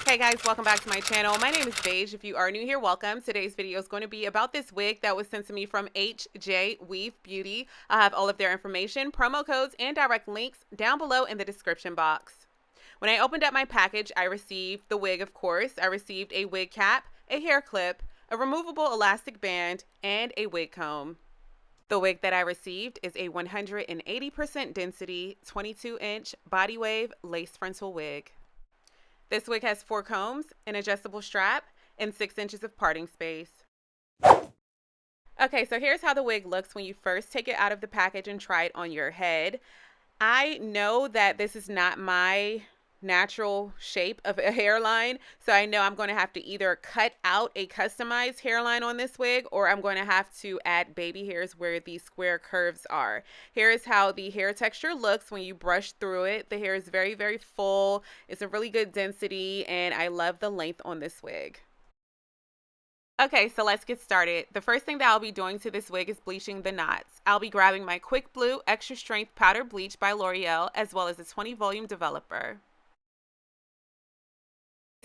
Hey guys, welcome back to my channel. My name is Beige. If you are new here, welcome. Today's video is going to be about this wig that was sent to me from Ojai Weave Beauty. I have all of their information, promo codes, and direct links down below in the description box. When I opened up my package, I received the wig, of course. I received a wig cap, a hair clip, a removable elastic band, and a wig comb. The wig that I received is a 180% density, 22-inch body wave lace frontal wig. This wig has 4 combs, an adjustable strap, and 6 inches of parting space. Okay, so here's how the wig looks when you first take it out of the package and try it on your head. I know that this is not my natural shape of a hairline, so I know I'm going to have to either cut out a customized hairline on this wig, or I'm going to have to add baby hairs where the square curves are. Here is how the hair texture looks when you brush through it. The hair is very, very full. It's a really good density, and I love the length on this wig. Okay, so let's get started. The first thing that I'll be doing to this wig is bleaching the knots. I'll be grabbing my Quick Blue Extra Strength Powder Bleach by L'Oreal, as well as a 20 volume developer.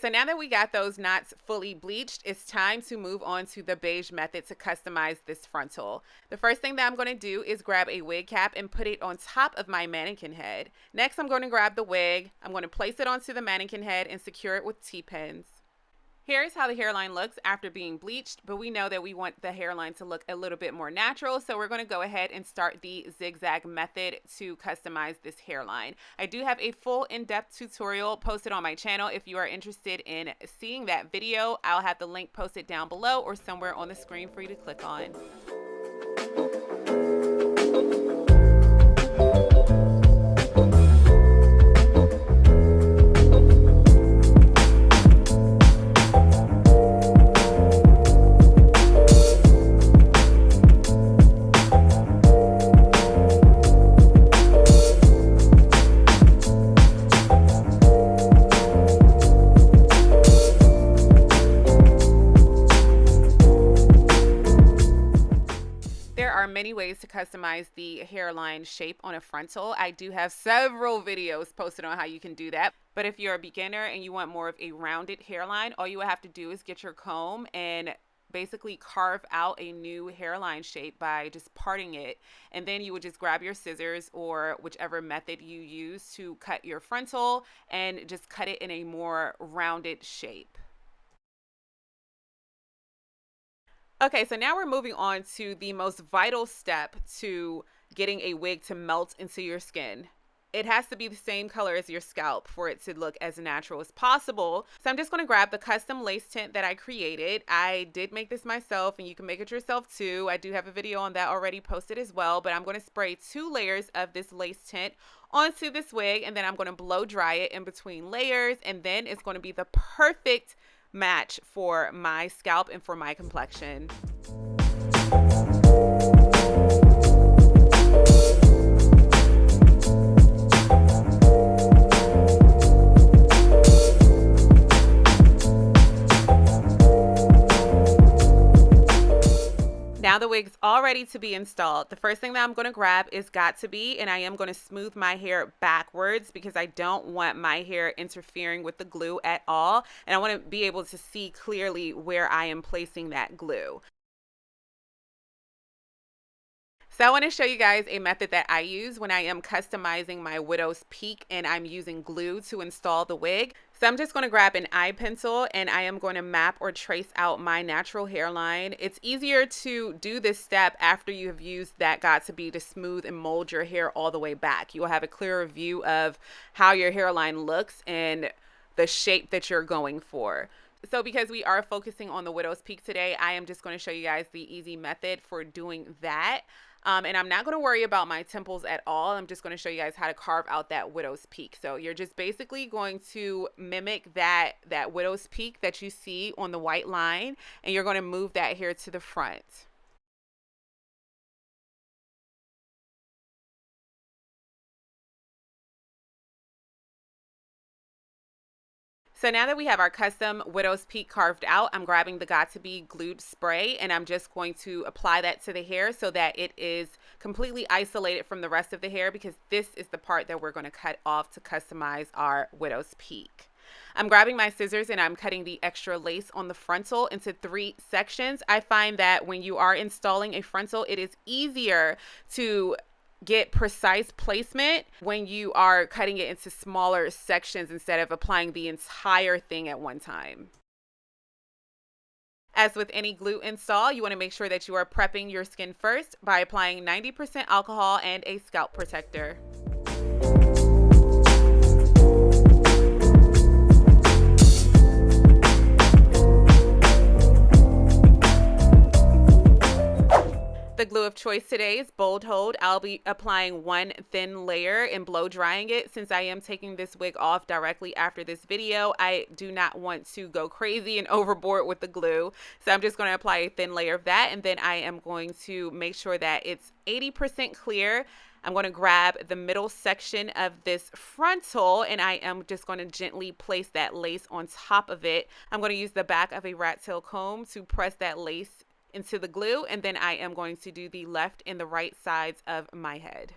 So now that we got those knots fully bleached, it's time to move on to the beige method to customize this frontal. The first thing that I'm going to do is grab a wig cap and put it on top of my mannequin head. Next, I'm going to grab the wig. I'm going to place it onto the mannequin head and secure it with T-pins. Here's how the hairline looks after being bleached, but we know that we want the hairline to look a little bit more natural, so we're going to go ahead and start the zigzag method to customize this hairline. I do have a full in-depth tutorial posted on my channel. If you are interested in seeing that video, I'll have the link posted down below or somewhere on the screen for you to click on. Many ways to customize the hairline shape on a frontal. I do have several videos posted on how you can do that, but if you're a beginner and you want more of a rounded hairline, all you would have to do is get your comb and basically carve out a new hairline shape by just parting it, and then you would just grab your scissors or whichever method you use to cut your frontal and just cut it in a more rounded shape. Okay, so now we're moving on to the most vital step to getting a wig to melt into your skin. It has to be the same color as your scalp for it to look as natural as possible. So I'm just going to grab the custom lace tint that I created. I did make this myself, and you can make it yourself too. I do have a video on that already posted as well, but I'm going to spray 2 layers of this lace tint onto this wig, and then I'm going to blow dry it in between layers, and then it's going to be the perfect match for my scalp and for my complexion. Now the wig's all ready to be installed. The first thing that I'm going to grab is got to be, and I am going to smooth my hair backwards because I don't want my hair interfering with the glue at all, and I want to be able to see clearly where I am placing that glue. So I want to show you guys a method that I use when I am customizing my widow's peak and I'm using glue to install the wig. So I'm just going to grab an eye pencil and I am going to map or trace out my natural hairline. It's easier to do this step after you have used that got to be to smooth and mold your hair all the way back. You will have a clearer view of how your hairline looks and the shape that you're going for. So because we are focusing on the widow's peak today, I am just going to show you guys the easy method for doing that. And I'm not going to worry about my temples at all. I'm just going to show you guys how to carve out that widow's peak. So you're just basically going to mimic that widow's peak that you see on the white line, and you're going to move that hair to the front. So now that we have our custom widow's peak carved out, I'm grabbing the Got To Be glued spray and I'm just going to apply that to the hair so that it is completely isolated from the rest of the hair, because this is the part that we're going to cut off to customize our widow's peak. I'm grabbing my scissors and I'm cutting the extra lace on the frontal into 3 sections. I find that when you are installing a frontal, it is easier to get precise placement when you are cutting it into smaller sections instead of applying the entire thing at one time. As with any glue install, you want to make sure that you are prepping your skin first by applying 90% alcohol and a scalp protector. The glue of choice today is Bold Hold. I'll be applying 1 thin layer and blow drying it. Since I am taking this wig off directly after this video, I do not want to go crazy and overboard with the glue. So I'm just going to apply a thin layer of that, and then I am going to make sure that it's 80% clear. I'm going to grab the middle section of this frontal, and I am just going to gently place that lace on top of it. I'm going to use the back of a rat tail comb to press that lace into the glue, and then I am going to do the left and the right sides of my head.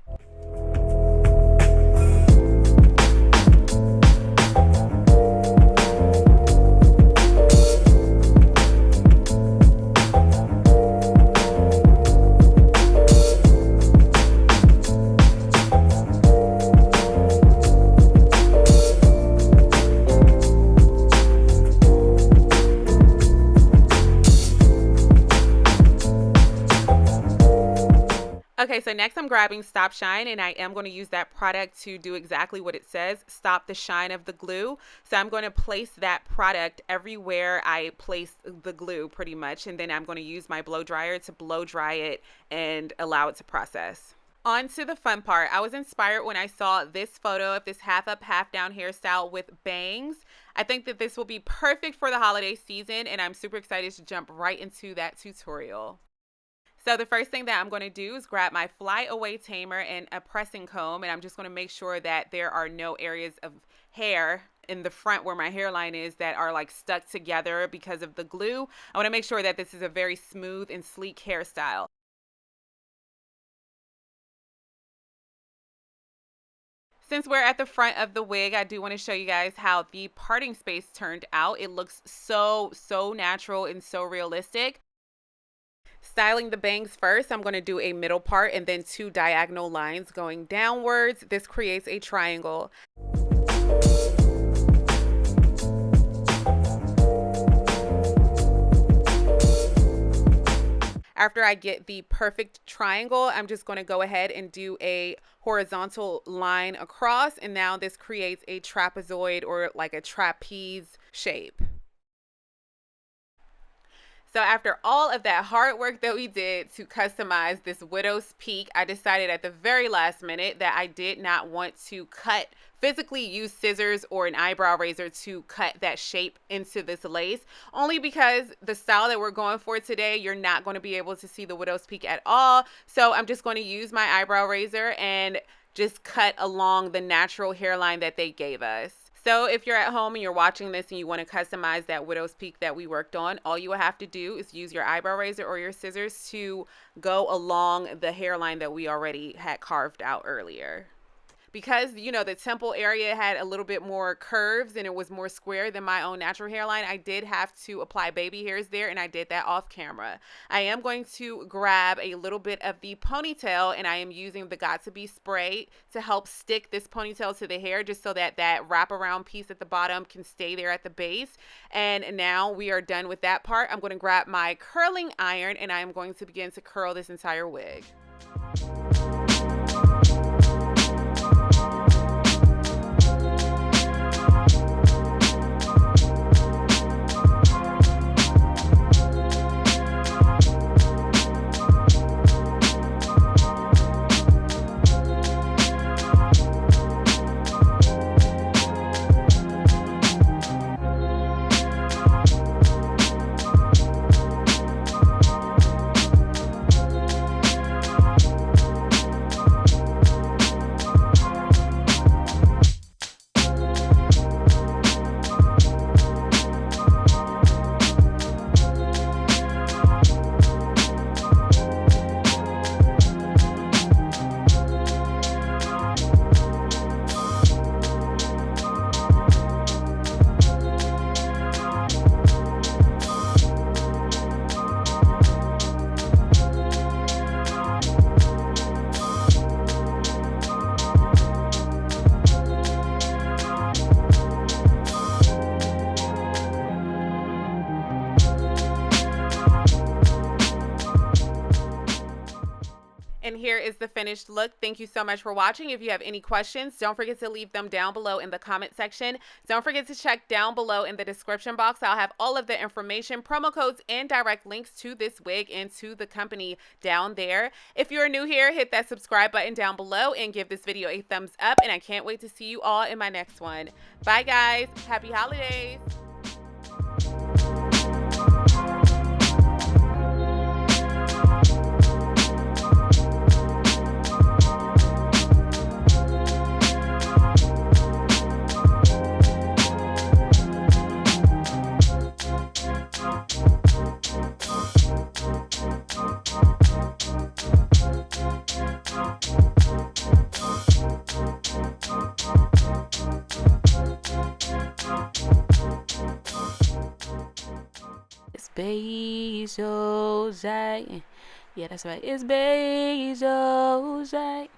Okay, so next I'm grabbing Stop Shine, and I am going to use that product to do exactly what it says, stop the shine of the glue. So I'm going to place that product everywhere I place the glue pretty much, and then I'm going to use my blow dryer to blow dry it and allow it to process. On to the fun part. I was inspired when I saw this photo of this half up, half down hairstyle with bangs. I think that this will be perfect for the holiday season, and I'm super excited to jump right into that tutorial. So the first thing that I'm going to do is grab my flyaway tamer and a pressing comb, and I'm just going to make sure that there are no areas of hair in the front where my hairline is that are like stuck together because of the glue. I want to make sure that this is a very smooth and sleek hairstyle. Since we're at the front of the wig, I do want to show you guys how the parting space turned out. It looks so natural and so realistic. Styling the bangs first, I'm going to do a middle part and then 2 diagonal lines going downwards. This creates a triangle. After I get the perfect triangle, I'm just going to go ahead and do a horizontal line across, and now this creates a trapezoid or like a trapeze shape. So after all of that hard work that we did to customize this widow's peak, I decided at the very last minute that I did not want to physically use scissors or an eyebrow razor to cut that shape into this lace, only because the style that we're going for today, you're not going to be able to see the widow's peak at all. So I'm just going to use my eyebrow razor and just cut along the natural hairline that they gave us. So if you're at home and you're watching this and you want to customize that widow's peak that we worked on, all you will have to do is use your eyebrow razor or your scissors to go along the hairline that we already had carved out earlier. Because, you know, the temple area had a little bit more curves and it was more square than my own natural hairline, I did have to apply baby hairs there, and I did that off camera. I am going to grab a little bit of the ponytail, and I am using the Got To Be spray to help stick this ponytail to the hair, just so that that wraparound piece at the bottom can stay there at the base. And now we are done with that part. I'm going to grab my curling iron, and I am going to begin to curl this entire wig. And here is the finished look. Thank you so much for watching. If you have any questions, don't forget to leave them down below in the comment section. Don't forget to check down below in the description box. I'll have all of the information, promo codes, and direct links to this wig and to the company down there. If you're new here, hit that subscribe button down below and give this video a thumbs up. And I can't wait to see you all in my next one. Bye, guys. Happy holidays. It's beige, Ojai. Yeah, that's right. It's beige, Ojai.